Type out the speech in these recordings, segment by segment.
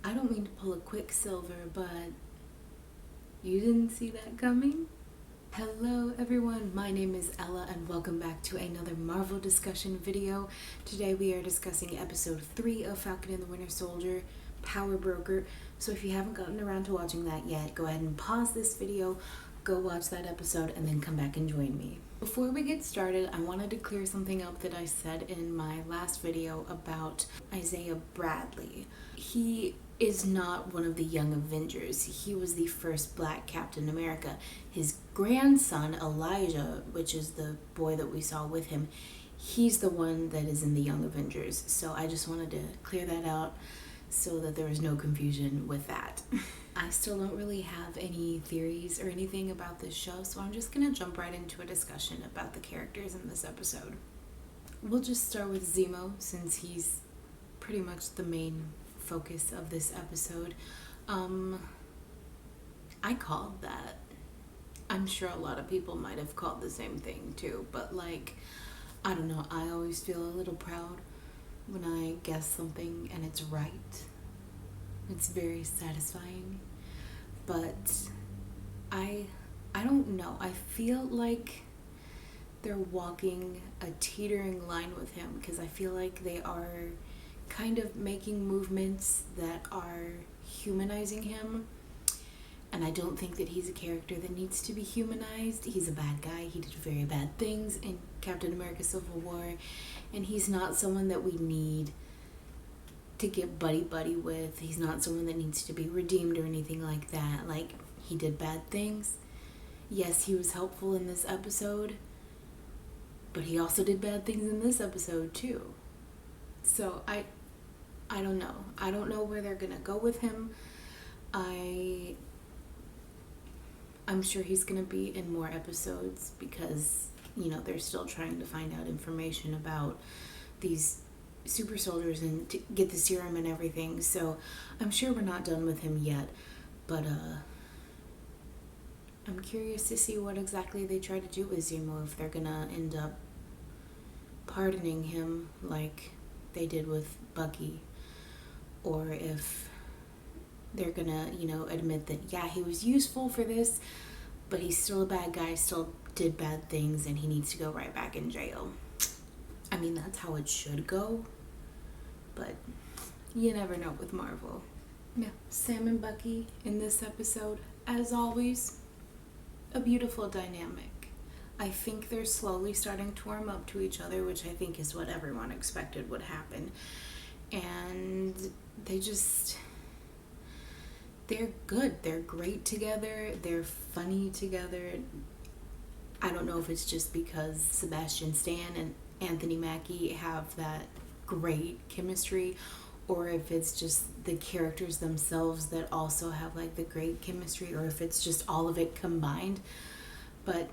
I don't mean to pull a Quicksilver, but you didn't see that coming? Hello everyone, my name is Ella and welcome back to another Marvel discussion video. Today we are discussing episode 3 of Falcon and the Winter Soldier, Power Broker. So if you haven't gotten around to watching that yet, go ahead and pause this video, go watch that episode, and then come back and join me. Before we get started, I wanted to clear something up that I said in my last video about Isaiah Bradley. He is not one of the Young Avengers. He was the first Black Captain America. His grandson, Elijah, which is the boy that we saw with him, he's the one that is in the Young Avengers. So I just wanted to clear that out so that there was no confusion with that. I still don't really have any theories or anything about this show, so I'm just gonna jump right into a discussion about the characters in this episode. We'll just start with Zemo, since he's pretty much the main focus of this episode. I called that. I'm sure a lot of people might have called the same thing too, but I don't know, I always feel a little proud when I guess something and it's right. It's very satisfying, but I don't know. I feel like they're walking a teetering line with him, because I feel like they are kind of making movements that are humanizing him, and I don't think that he's a character that needs to be humanized. He's a bad guy. He did very bad things in Captain America Civil War, and he's not someone that we need to get buddy with. He's not someone that needs to be redeemed or anything like that. He did bad things. Yes, he was helpful in this episode, but he also did bad things in this episode too. So I don't know. I don't know where they're gonna go with him. I'm sure he's gonna be in more episodes because, they're still trying to find out information about these super soldiers and to get the serum and everything. So I'm sure we're not done with him yet, but I'm curious to see what exactly they try to do with Zemo, if they're gonna end up pardoning him like they did with Bucky, or if they're gonna, admit that, yeah, he was useful for this, but he's still a bad guy, still did bad things, and he needs to go right back in jail. I mean, that's how it should go, but you never know with Marvel. Yeah, Sam and Bucky in this episode, as always, a beautiful dynamic. I think they're slowly starting to warm up to each other, which I think is what everyone expected would happen. And they're good. They're great together. They're funny together. I don't know if it's just because Sebastian Stan and Anthony Mackie have that great chemistry, or if it's just the characters themselves that also have the great chemistry, or if it's just all of it combined. But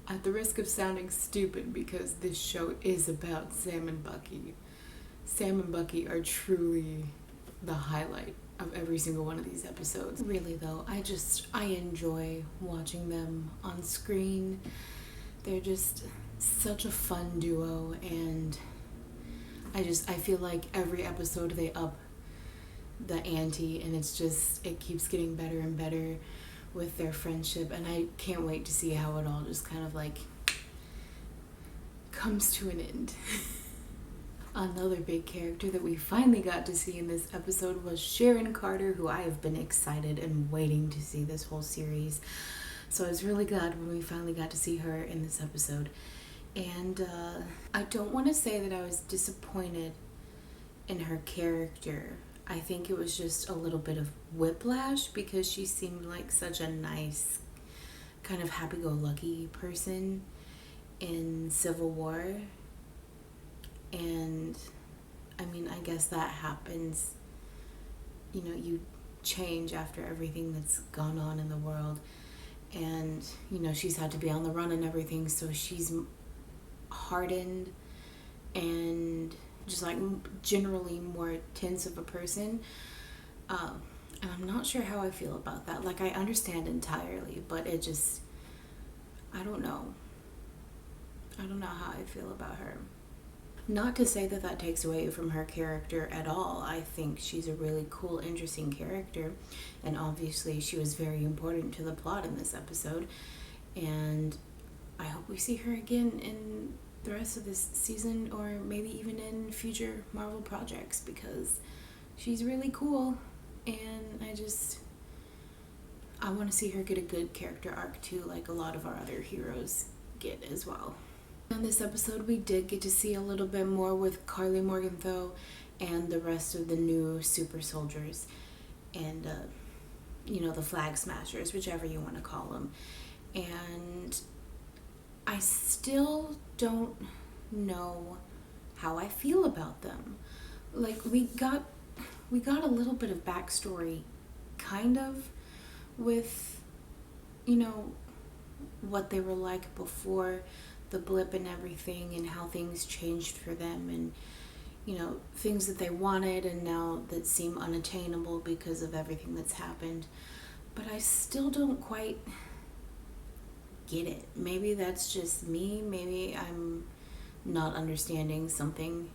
at the risk of sounding stupid, because this show is about Sam and Bucky are truly the highlight of every single one of these episodes. Really though, I enjoy watching them on screen. They're just such a fun duo, and I feel like every episode they up the ante, and it keeps getting better and better with their friendship, and I can't wait to see how it all just kind of comes to an end. Another big character that we finally got to see in this episode was Sharon Carter, who I have been excited and waiting to see this whole series. So I was really glad when we finally got to see her in this episode. And I don't want to say that I was disappointed in her character. I think it was just a little bit of whiplash, because she seemed like such a nice, kind of happy-go-lucky person in Civil War. And I mean, I guess that happens. You change after everything that's gone on in the world. And, she's had to be on the run and everything, so she's hardened and just generally more tense of a person. And I'm not sure how I feel about that. I understand entirely, but I don't know. I don't know how I feel about her. Not to say that that takes away from her character at all. I think she's a really cool, interesting character, and obviously she was very important to the plot in this episode, and I hope we see her again in the rest of this season, or maybe even in future Marvel projects, because she's really cool, and I want to see her get a good character arc too, like a lot of our other heroes get as well. On this episode, we did get to see a little bit more with Carly Morgenthau and the rest of the new super soldiers, and the flag smashers, whichever you want to call them. And I still don't know how I feel about them. Like, we got a little bit of backstory, kind of, with, what they were like before the blip and everything, and how things changed for them, and, things that they wanted and now that seem unattainable because of everything that's happened. But I still don't quite get it. Maybe that's just me. Maybe I'm not understanding something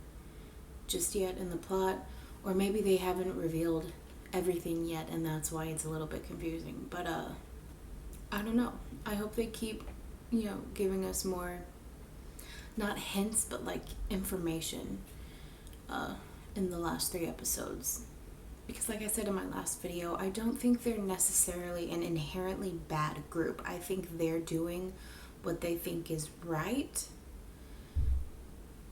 just yet in the plot, or maybe they haven't revealed everything yet and that's why it's a little bit confusing. But I don't know. I hope they keep giving us more, not hints, but like information in the last 3 episodes. Because like I said in my last video, I don't think they're necessarily an inherently bad group. I think they're doing what they think is right.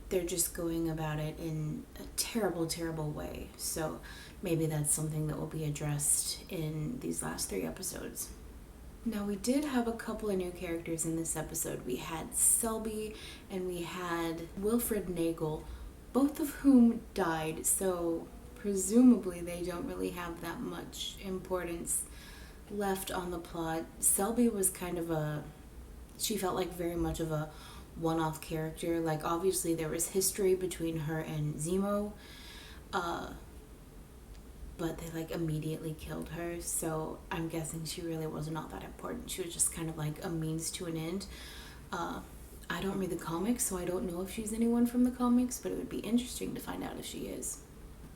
They're just going about it in a terrible, terrible way. So maybe that's something that will be addressed in these last 3 episodes. Now, we did have a couple of new characters in this episode. We had Selby and we had Wilfred Nagel, both of whom died, so presumably they don't really have that much importance left on the plot. Selby was she felt like very much of a one-off character. Like, obviously there was history between her and Zemo, but they like immediately killed her, so I'm guessing she really was not that important. She was just kind of like a means to an end. I don't read the comics, so I don't know if she's anyone from the comics, but it would be interesting to find out if she is.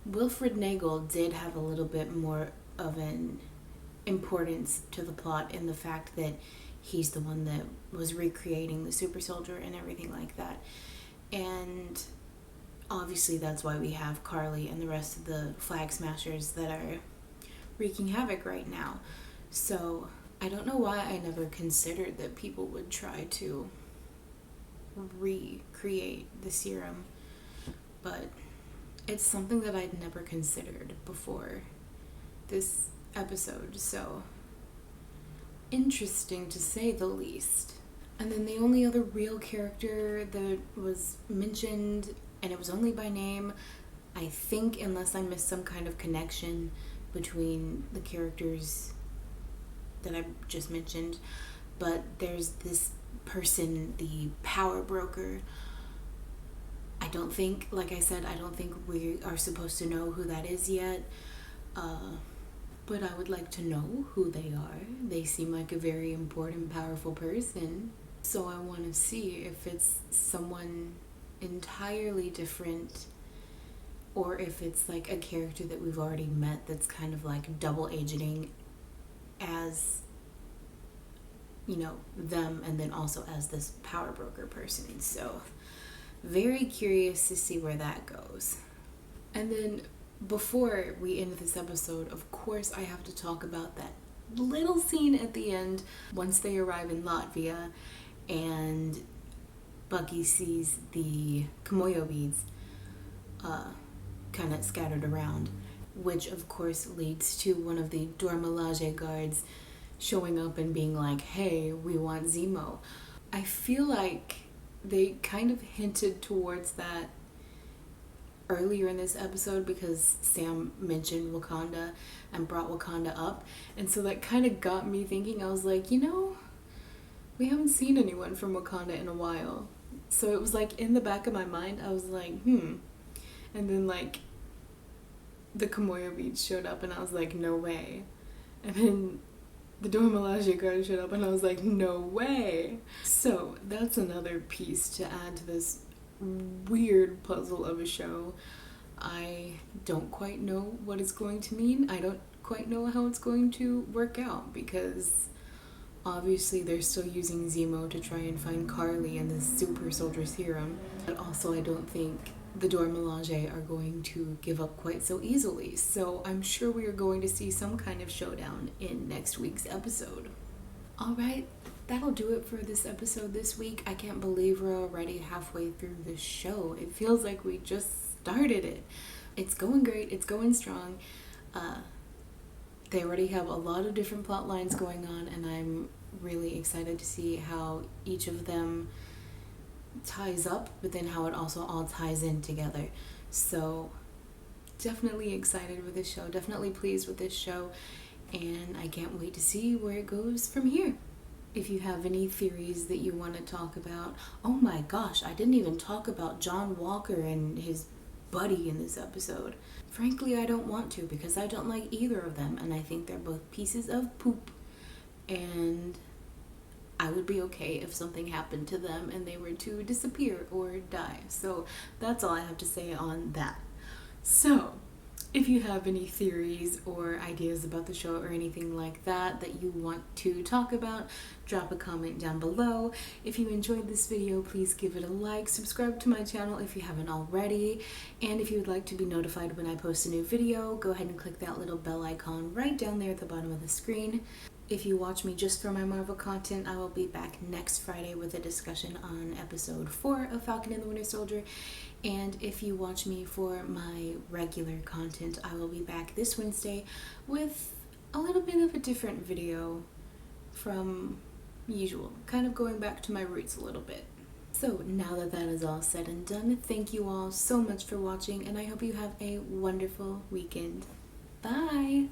Wilfred Nagel did have a little bit more of an importance to the plot in the fact that he's the one that was recreating the super soldier and everything like that. And obviously that's why we have Carly and the rest of the flag smashers that are wreaking havoc right now. So I don't know why I never considered that people would try to recreate the serum, but it's something that I'd never considered before this episode, so interesting to say the least. And then the only other real character that was mentioned, and it was only by name, I think, unless I missed some kind of connection between the characters that I just mentioned, but there's this person, the power broker. I don't think, like I said, I don't think we are supposed to know who that is yet, but I would like to know who they are. They seem like a very important, powerful person, so I want to see if it's someone entirely different, or if it's like a character that we've already met that's kind of like double agenting as, them, and then also as this power broker person. So very curious to see where that goes. And then before we end this episode, of course I have to talk about that little scene at the end once they arrive in Latvia and Bucky sees the Kimoyo beads kind of scattered around, which of course leads to one of the Dormelage guards showing up and being like, hey, we want Zemo. I feel like they kind of hinted towards that earlier in this episode because Sam mentioned Wakanda and brought Wakanda up, and so that kind of got me thinking. I was like, we haven't seen anyone from Wakanda in a while, so it was like in the back of my mind I was like, and then like the Kimoyo beads showed up and I was like, no way. And then the Dormelage guard showed up and I was like, no way. So that's another piece to add to this weird puzzle of a show. I don't quite know what it's going to mean. I don't quite know how it's going to work out, because obviously they're still using Zemo to try and find Carly and the super soldier serum. But also I don't think the Dora Milaje are going to give up quite so easily. So I'm sure we are going to see some kind of showdown in next week's episode. Alright, that'll do it for this episode this week. I can't believe we're already halfway through the show. It feels like we just started it. It's going great. It's going strong. They already have a lot of different plot lines going on, and I'm really excited to see how each of them ties up, but then how it also all ties in together. So definitely excited with this show, definitely pleased with this show, and I can't wait to see where it goes from here. If you have any theories that you want to talk about, oh my gosh, I didn't even talk about John Walker and his buddy in this episode. Frankly, I don't want to, because I don't like either of them, and I think they're both pieces of poop, and I would be okay if something happened to them and they were to disappear or die. So that's all I have to say on that. So if you have any theories or ideas about the show or anything like that that you want to talk about, drop a comment down below. If you enjoyed this video, please give it a like, subscribe to my channel if you haven't already, and if you would like to be notified when I post a new video, go ahead and click that little bell icon right down there at the bottom of the screen. If you watch me just for my Marvel content, I will be back next Friday with a discussion on episode 4 of Falcon and the Winter Soldier. And if you watch me for my regular content, I will be back this Wednesday with a little bit of a different video from usual, kind of going back to my roots a little bit. So now that that is all said and done, thank you all so much for watching, and I hope you have a wonderful weekend. Bye!